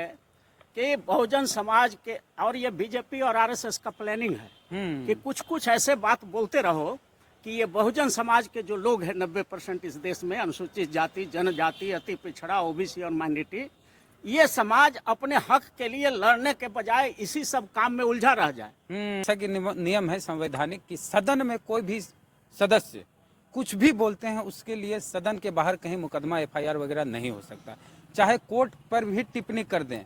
कि बहुजन समाज के और ये बीजेपी और आरएसएस का प्लानिंग है कि कुछ कुछ ऐसे बात बोलते रहो कि ये बहुजन समाज के जो लोग हैं 90% इस देश में, अनुसूचित जाति, जनजाति, अति पिछड़ा, ओबीसी और माइनॉरिटी, ये समाज अपने हक के लिए लड़ने के बजाय इसी सब काम में उलझा रह जाए। जैसा कि नियम है संवैधानिक कि सदन में कोई भी सदस्य कुछ भी बोलते हैं उसके लिए सदन के बाहर कहीं मुकदमा एफआईआर वगैरह नहीं हो सकता। चाहे कोर्ट पर भी टिप्पणी कर दें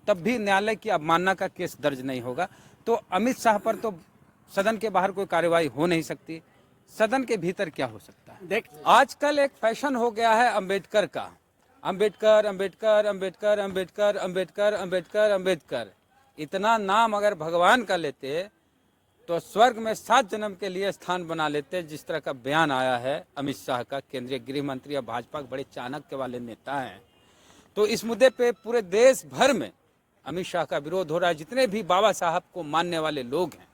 तब भी न्यायालय की अवमानना का केस दर्ज नहीं होगा। तो अमित शाह पर तो सदन के बाहर कोई कार्रवाई हो नहीं सकती, सदन के भीतर क्या हो सकता है? देख, आजकल एक फैशन हो गया है अम्बेडकर का, अम्बेडकर अम्बेडकर अम्बेडकर अम्बेडकर अम्बेडकर अम्बेडकर अम्बेडकर। इतना नाम अगर भगवान का लेते तो स्वर्ग में 7 जन्म के लिए स्थान बना लेते। जिस तरह का बयान आया है अमित शाह का, केंद्रीय गृह मंत्री और भाजपा के बड़े चाणक्य वाले नेता हैं, तो इस मुद्दे पे पूरे देश भर में अमित शाह का विरोध हो रहा है। जितने भी बाबा साहब को मानने वाले लोग हैं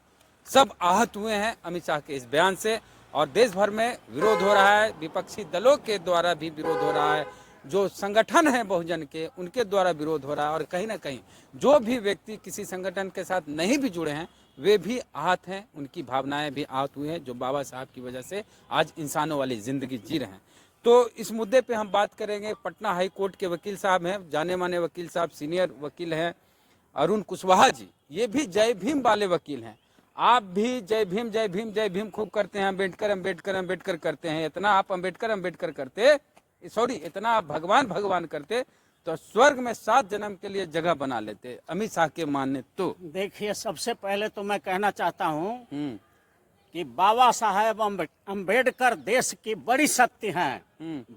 सब आहत हुए हैं अमित शाह के इस बयान से, और देश भर में विरोध हो रहा है। विपक्षी दलों के द्वारा भी विरोध हो रहा है, जो संगठन है बहुजन के उनके द्वारा विरोध हो रहा है, और कहीं ना कहीं जो भी व्यक्ति किसी संगठन के साथ नहीं भी जुड़े हैं वे भी आहत हैं, उनकी भावनाएं भी आहत हुई हैं, जो बाबा साहब की वजह से आज इंसानों वाली जिंदगी जी रहे हैं। तो इस मुद्दे पे हम बात करेंगे। पटना हाई कोर्ट के वकील साहब हैं, जाने माने वकील साहब, सीनियर वकील हैं अरुण कुशवाहा जी। ये भी जय भीम वाले वकील हैं। आप भी जय भीम जय भीम जय भीम खूब करते हैं, अम्बेडकर अम्बेडकर अम्बेडकर करते हैं। इतना आप अम्बेडकर अम्बेडकर करते, इतना आप भगवान भगवान करते तो स्वर्ग में 7 जन्म के लिए जगह बना लेते अमित शाह के मानने। तो देखिए, सबसे पहले तो मैं कहना चाहता हूँ कि बाबा साहेब अम्बेडकर देश की बड़ी शक्ति हैं,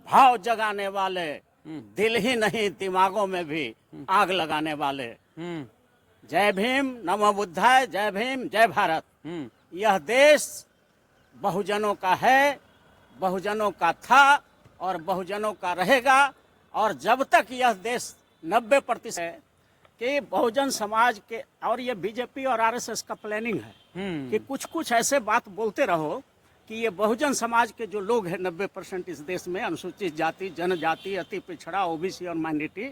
भाव जगाने वाले, दिल ही नहीं दिमागों में भी आग लगाने वाले। जय भीम, नमो बुद्धाय, जय भीम, जय भारत। यह देश बहुजनों का है, बहुजनों का था और बहुजनों का रहेगा। और जब तक यह देश 90% है कि बहुजन समाज के और ये बीजेपी और आरएसएस का प्लानिंग है कि कुछ कुछ ऐसे बात बोलते रहो कि ये बहुजन समाज के जो लोग हैं 90% इस देश में, अनुसूचित जाति, जनजाति, अति पिछड़ा, ओबीसी और माइनॉरिटी,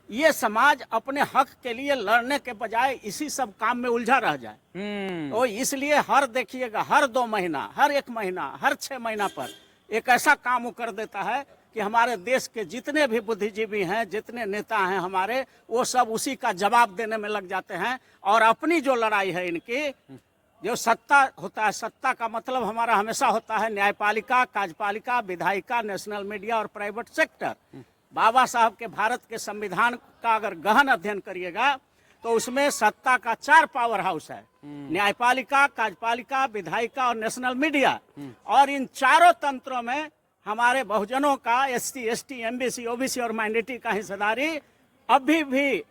ये समाज अपने हक के लिए लड़ने के बजाय इसी सब काम में उलझा रह जाए। तो इसलिए देखिएगा हर 2 महीना, हर 1 महीना, हर 6 महीना पर एक ऐसा काम वो कर देता है कि हमारे देश के जितने भी बुद्धिजीवी हैं, जितने नेता हैं हमारे, वो सब उसी का जवाब देने में लग जाते हैं। और अपनी जो लड़ाई है इनकी, जो सत्ता होता है, सत्ता का मतलब हमारा हमेशा होता है न्यायपालिका, कार्यपालिका, विधायिका, नेशनल मीडिया और प्राइवेट सेक्टर। बाबा साहब के भारत के संविधान का अगर गहन अध्ययन करिएगा तो उसमें सत्ता का 4 पावर हाउस है, न्यायपालिका, कार्यपालिका, विधायिका और नेशनल मीडिया। और इन चारों तंत्रों में हमारे बहुजनों का, एसटी, एसटी, एमबीसी, ओबीसी और माइनॉरिटी का हिस्सेदारी अभी भी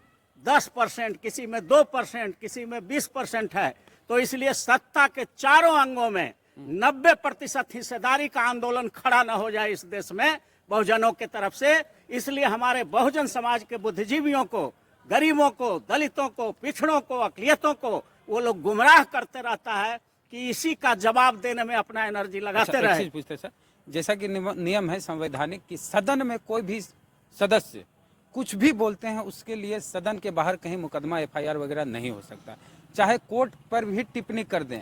10%, किसी में 2%, किसी में 20% है। तो इसलिए सत्ता के चारों अंगों में 90% हिस्सेदारी का आंदोलन खड़ा न हो जाए इस देश में बहुजनों के तरफ से। इसलिए हमारे बहुजन समाज के बुद्धिजीवियों को, गरीबों को, दलितों को, पिछड़ों को, अकलियतों को वो लोग गुमराह करते रहता है कि इसी का जवाब देने में अपना एनर्जी लगाते रहे। पूछते सर, जैसा कि नियम है संवैधानिक कि सदन में कोई भी सदस्य कुछ भी बोलते हैं उसके लिए सदन के बाहर कहीं मुकदमा एफआईआर वगैरह नहीं हो सकता। चाहे कोर्ट पर भी टिप्पणी कर दें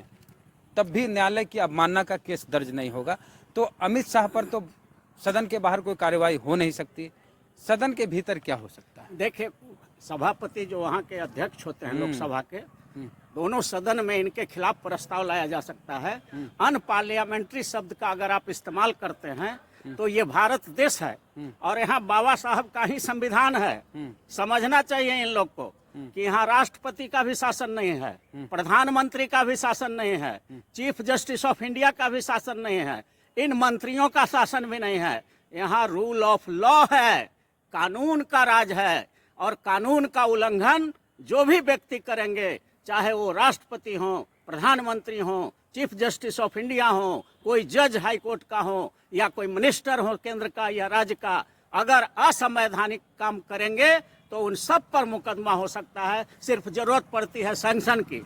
तब भी न्यायालय की अवमानना का केस दर्ज नहीं होगा। तो अमित शाह पर तो सदन के बाहर कोई कार्रवाई हो नहीं सकती, सदन के भीतर क्या हो सकता है? देखिए, सभापति जो वहाँ के अध्यक्ष होते हैं लोकसभा के, दोनों सदन में इनके खिलाफ प्रस्ताव लाया जा सकता है। अनपार्लियामेंट्री शब्द का अगर आप इस्तेमाल करते हैं तो ये भारत देश है और यहाँ बाबा साहब का ही संविधान है। समझना चाहिए इन लोग को कि यहाँ राष्ट्रपति का भी शासन नहीं है, प्रधानमंत्री का भी शासन नहीं है, चीफ जस्टिस ऑफ इंडिया का भी शासन नहीं है, इन मंत्रियों का शासन भी नहीं है। यहाँ रूल ऑफ लॉ है, कानून का राज है। और कानून का उल्लंघन जो भी व्यक्ति करेंगे, चाहे वो राष्ट्रपति हो, प्रधानमंत्री हो, चीफ जस्टिस ऑफ इंडिया हो, कोई जज हाई कोर्ट का हो या कोई मिनिस्टर हो केंद्र का या राज्य का, अगर असंवैधानिक काम करेंगे तो उन सब पर मुकदमा हो सकता है। सिर्फ जरूरत पड़ती है सैंक्शन की,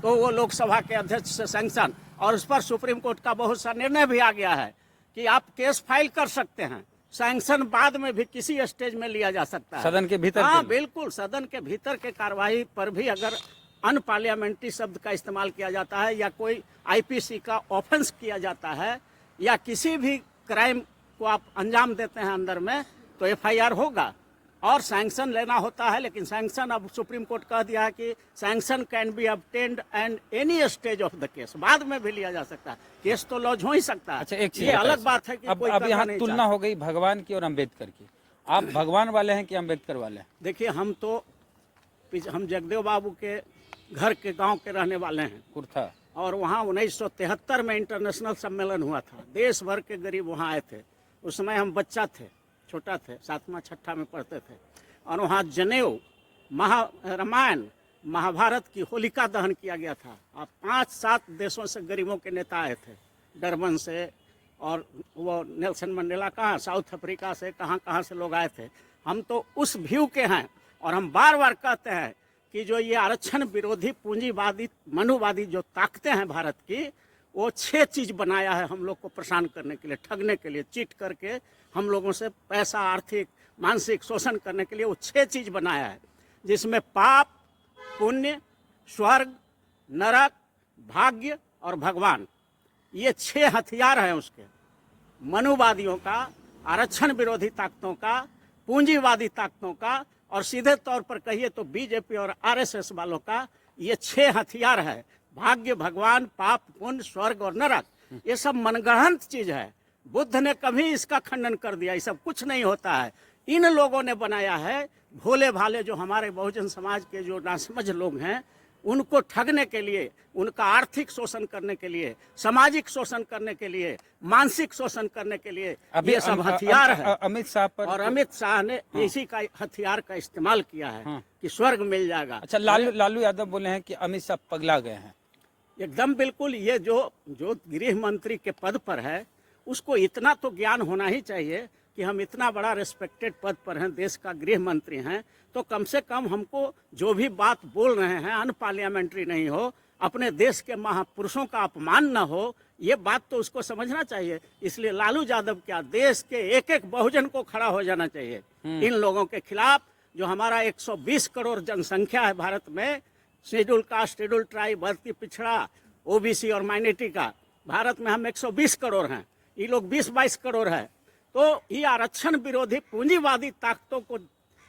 तो वो लोकसभा के अध्यक्ष से सैंक्शन, और उस पर सुप्रीम कोर्ट का बहुत सा निर्णय भी आ गया है कि आप केस फाइल कर सकते हैं। सैंक्शन बाद में भी किसी स्टेज में लिया जा सकता है, सदन के भीतर हाँ के लिए? बिल्कुल, सदन के भीतर के कार्रवाई पर भी अगर अनपार्लियामेंट्री शब्द का इस्तेमाल किया जाता है या कोई आईपीसी का ऑफेंस किया जाता है या किसी भी क्राइम को आप अंजाम देते हैं अंदर में, तो एफआईआर होगा और सैंक्शन लेना होता है। लेकिन सैंक्शन अब सुप्रीम कोर्ट कह दिया है कि sanction can be obtained and any stage of the case, बाद में भी लिया जा सकता है, केस तो लॉन्च हो ही सकता है। अच्छा, एक चीज ये बताइए अलग सर। बात है कि अब कोई अब करना यहाँ नहीं तुलना चाहता। हो गई भगवान की और अम्बेडकर की। आप भगवान वाले हैं कि अम्बेडकर वाले हैं? देखिए, हम जगदेव बाबू के घर के गांव के रहने वाले हैं कुर्था। और वहाँ 1973 में इंटरनेशनल सम्मेलन हुआ था, देश भर के गरीब वहाँ आए थे। उस समय हम बच्चा थे, छोटा थे, 7वां 6ठा में पढ़ते थे। और वहाँ जनेऊ, रामायण, महाभारत की होलिका दहन किया गया था। और 5-7 देशों से गरीबों के नेता आए थे, डरबन से, और वो नेल्सन मंडेला कहाँ, साउथ अफ्रीका से, कहाँ कहाँ से लोग आए थे। हम तो उस व्यू के हैं और हम बार बार कहते हैं कि जो ये आरक्षण विरोधी पूंजीवादी मनुवादी जो ताकतें हैं भारत की, वो 6 चीज बनाया है हम लोग को परेशान करने के लिए, ठगने के लिए, चीट करके हम लोगों से पैसा, आर्थिक मानसिक शोषण करने के लिए वो 6 चीज बनाया है, जिसमें पाप, पुण्य, स्वर्ग, नरक, भाग्य और भगवान, ये 6 हथियार हैं उसके, मनुवादियों का, आरक्षण विरोधी ताकतों का, पूंजीवादी ताकतों का, और सीधे तौर पर कहिए तो बीजेपी और आरएसएस वालों का। ये 6 हथियार है, भाग्य, भगवान, पाप, पुण्य, स्वर्ग और नरक। ये सब मनगढ़ंत चीज है, बुद्ध ने कभी इसका खंडन कर दिया, ये सब कुछ नहीं होता है, इन लोगों ने बनाया है। भोले भाले जो हमारे बहुजन समाज के जो नासमझ लोग हैं, उनको ठगने के लिए, उनका आर्थिक शोषण करने के लिए, सामाजिक शोषण करने के लिए, मानसिक शोषण करने के लिए ये सब हथियार है। अमित शाह पर, और अमित शाह ने इसी का हथियार का इस्तेमाल किया है कि स्वर्ग मिल जाएगा। अच्छा, लालू यादव बोले हैं कि अमित शाह पगला गए हैं। एकदम बिल्कुल, ये जो गृह मंत्री के पद पर है, उसको इतना तो ज्ञान होना ही चाहिए कि हम इतना बड़ा रेस्पेक्टेड पद पर हैं, देश का गृह मंत्री हैं, तो कम से कम हमको जो भी बात बोल रहे हैं अनपार्लियामेंट्री नहीं हो, अपने देश के महापुरुषों का अपमान न हो, ये बात तो उसको समझना चाहिए। इसलिए लालू यादव क्या, देश के एक एक बहुजन को खड़ा हो जाना चाहिए इन लोगों के खिलाफ। जो हमारा 120 करोड़ जनसंख्या है भारत में, शेड्यूल कास्ट, शेड्यूल ट्राइब, बढ़ती पिछड़ा, ओबीसी और माइनॉरिटी का, भारत में हम 120 करोड़ हैं, ये लोग 20-22 करोड़ है। तो ये आरक्षण विरोधी पूंजीवादी ताकतों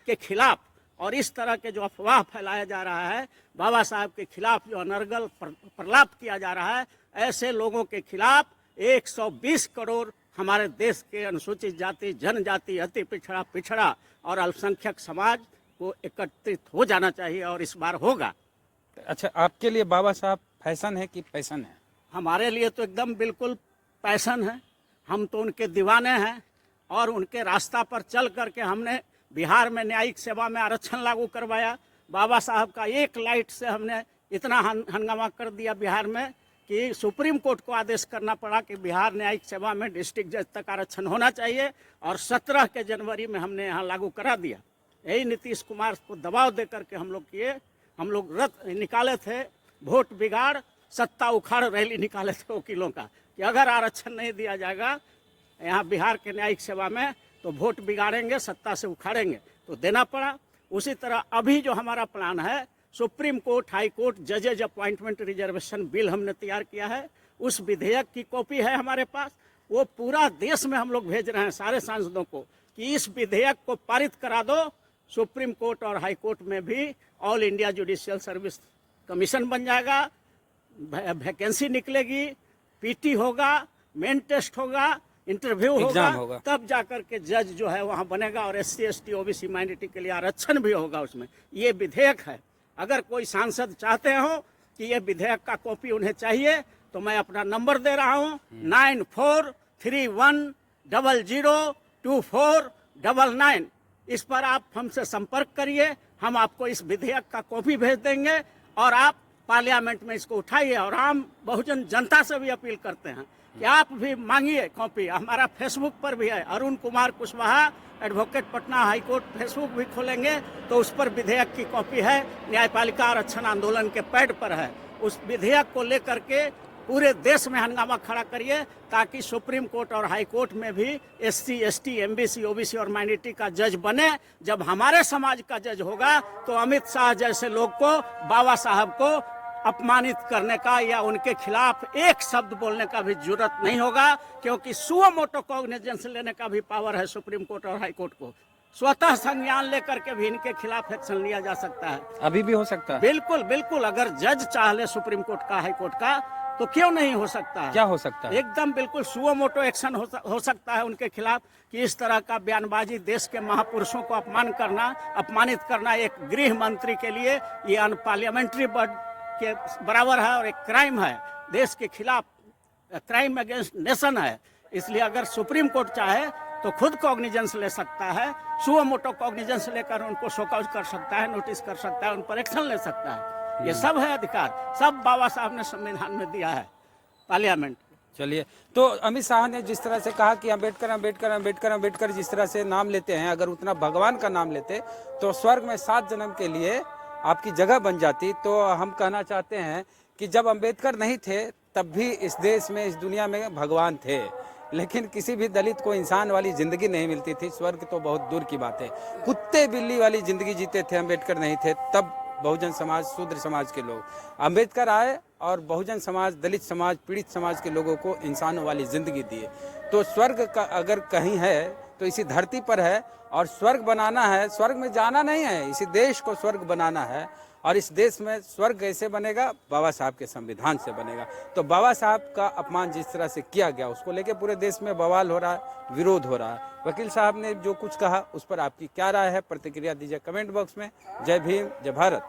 के खिलाफ और इस तरह के जो अफवाह फैलाया जा रहा है, बाबा साहब के खिलाफ जो अनर्गल प्रलाप किया जा रहा है, ऐसे लोगों के खिलाफ 120 करोड़ हमारे देश के अनुसूचित जाति, जनजाति, अति पिछड़ा और अल्पसंख्यक समाज को एकत्रित हो जाना चाहिए, और इस बार होगा। अच्छा, आपके लिए बाबा साहब फैशन है कि पैशन है? हमारे लिए तो एकदम बिल्कुल पैशन है, हम तो उनके दीवाने हैं, और उनके रास्ता पर चल करके हमने बिहार में न्यायिक सेवा में आरक्षण लागू करवाया। बाबा साहब का एक लाइट से हमने इतना हंगामा कर दिया बिहार में कि सुप्रीम कोर्ट को आदेश करना पड़ा कि बिहार न्यायिक सेवा में डिस्ट्रिक्ट जज तक आरक्षण होना चाहिए, और 17 के जनवरी में हमने यहाँ लागू करा दिया। यही नीतीश कुमार को दबाव दे करके हम लोग किए। हम लोग रथ निकाले थे, वोट बिगाड़ सत्ता उखाड़ रैली निकाले थे वकीलों का कि अगर आरक्षण नहीं दिया जाएगा यहाँ बिहार के न्यायिक सेवा में तो वोट बिगाड़ेंगे, सत्ता से उखाड़ेंगे, तो देना पड़ा। उसी तरह अभी जो हमारा प्लान है, सुप्रीम कोर्ट, हाई कोर्ट जजेज अपॉइंटमेंट रिजर्वेशन बिल हमने तैयार किया है, उस विधेयक की कॉपी है हमारे पास, वो पूरा देश में हम लोग भेज रहे हैं सारे सांसदों को कि इस विधेयक को पारित करा दो। सुप्रीम कोर्ट और हाई कोर्ट में भी all India judicial service commission बन जाएगा, वैकेंसी निकलेगी, पीटी होगा, मेन टेस्ट होगा, इंटरव्यू होगा, तब जाकर के जज जो है वहाँ बनेगा, और SC ST OBC माइनॉरिटी के लिए आरक्षण भी होगा उसमें। ये विधेयक है। अगर कोई सांसद चाहते हो कि ये विधेयक का कॉपी उन्हें चाहिए, तो मैं अपना नंबर दे रहा हूँ 9431002499। इस पर आप हमसे संपर्क करिए, हम आपको इस विधेयक का कॉपी भेज देंगे, और आप पार्लियामेंट में इसको उठाइए। और आम बहुजन जनता से भी अपील करते हैं कि आप भी मांगिए कॉपी। हमारा फेसबुक पर भी है, Arun Kumar Kushwaha advocate Patna high court, Facebook भी खोलेंगे तो उस पर विधेयक की कॉपी है, न्यायपालिका आरक्षण आंदोलन के पैड पर है। उस विधेयक को लेकर के पूरे देश में हंगामा खड़ा करिए ताकि सुप्रीम कोर्ट और हाई कोर्ट में भी SC, ST, MBC, OBC और माइनॉरिटी का जज बने। जब हमारे समाज का जज होगा तो अमित शाह जैसे लोग को, बाबा साहब को अपमानित करने का या उनके खिलाफ एक शब्द बोलने का भी जरूरत नहीं होगा, क्योंकि सुओ मोटो कॉग्निजेंस लेने का भी पावर है सुप्रीम कोर्ट और हाई कोर्ट को। स्वतः संज्ञान लेकर के भी इनके खिलाफ एक्शन लिया जा सकता है। अभी भी हो सकता है? बिल्कुल बिल्कुल, अगर जज चाह ले सुप्रीम कोर्ट का, हाई कोर्ट का, तो क्यों नहीं हो सकता है? क्या हो सकता है? एकदम बिल्कुल सुओ मोटो एक्शन हो सकता है उनके खिलाफ कि इस तरह का बयानबाजी, देश के महापुरुषों को अपमानित करना एक गृह मंत्री के लिए ये अनपार्लियामेंट्री के बराबर है और एक क्राइम है, देश के खिलाफ क्राइम अगेंस्ट नेशन है। इसलिए अगर सुप्रीम कोर्ट चाहे तो खुद कॉग्निजेंस ले सकता है, सुओ मोटो कॉग्निजेंस लेकर उनको शोकआउट कर सकता है, नोटिस कर सकता है, उन पर एक्शन ले सकता है। ये सब है अधिकार, सब बाबा साहब ने संविधान में दिया है पार्लियामेंट। चलिए, तो अमित शाह ने जिस तरह से कहा कि अंबेडकर अंबेडकर अंबेडकर अंबेडकर जिस तरह से नाम लेते हैं, अगर उतना भगवान का नाम लेते तो स्वर्ग में 7 जन्म के लिए आपकी जगह बन जाती। तो हम कहना चाहते हैं कि जब अंबेडकर नहीं थे तब भी इस देश में, इस दुनिया में भगवान थे, लेकिन किसी भी दलित को इंसान वाली जिंदगी नहीं मिलती थी। स्वर्ग तो बहुत दूर की बात है, कुत्ते बिल्ली वाली जिंदगी जीते थे। अंबेडकर नहीं थे तब बहुजन समाज, शूद्र समाज के लोग, अंबेडकर आए और बहुजन समाज, दलित समाज, पीड़ित समाज के लोगों को इंसानों वाली जिंदगी दिए। तो स्वर्ग का अगर कहीं है तो इसी धरती पर है, और स्वर्ग बनाना है, स्वर्ग में जाना नहीं है, इसी देश को स्वर्ग बनाना है। और इस देश में स्वर्ग कैसे बनेगा? बाबा साहब के संविधान से बनेगा। तो बाबा साहब का अपमान जिस तरह से किया गया, उसको लेके पूरे देश में बवाल हो रहा है, विरोध हो रहा है। वकील साहब ने जो कुछ कहा उस पर आपकी क्या राय है? प्रतिक्रिया दीजिए कमेंट बॉक्स में। जय भीम, जय भारत।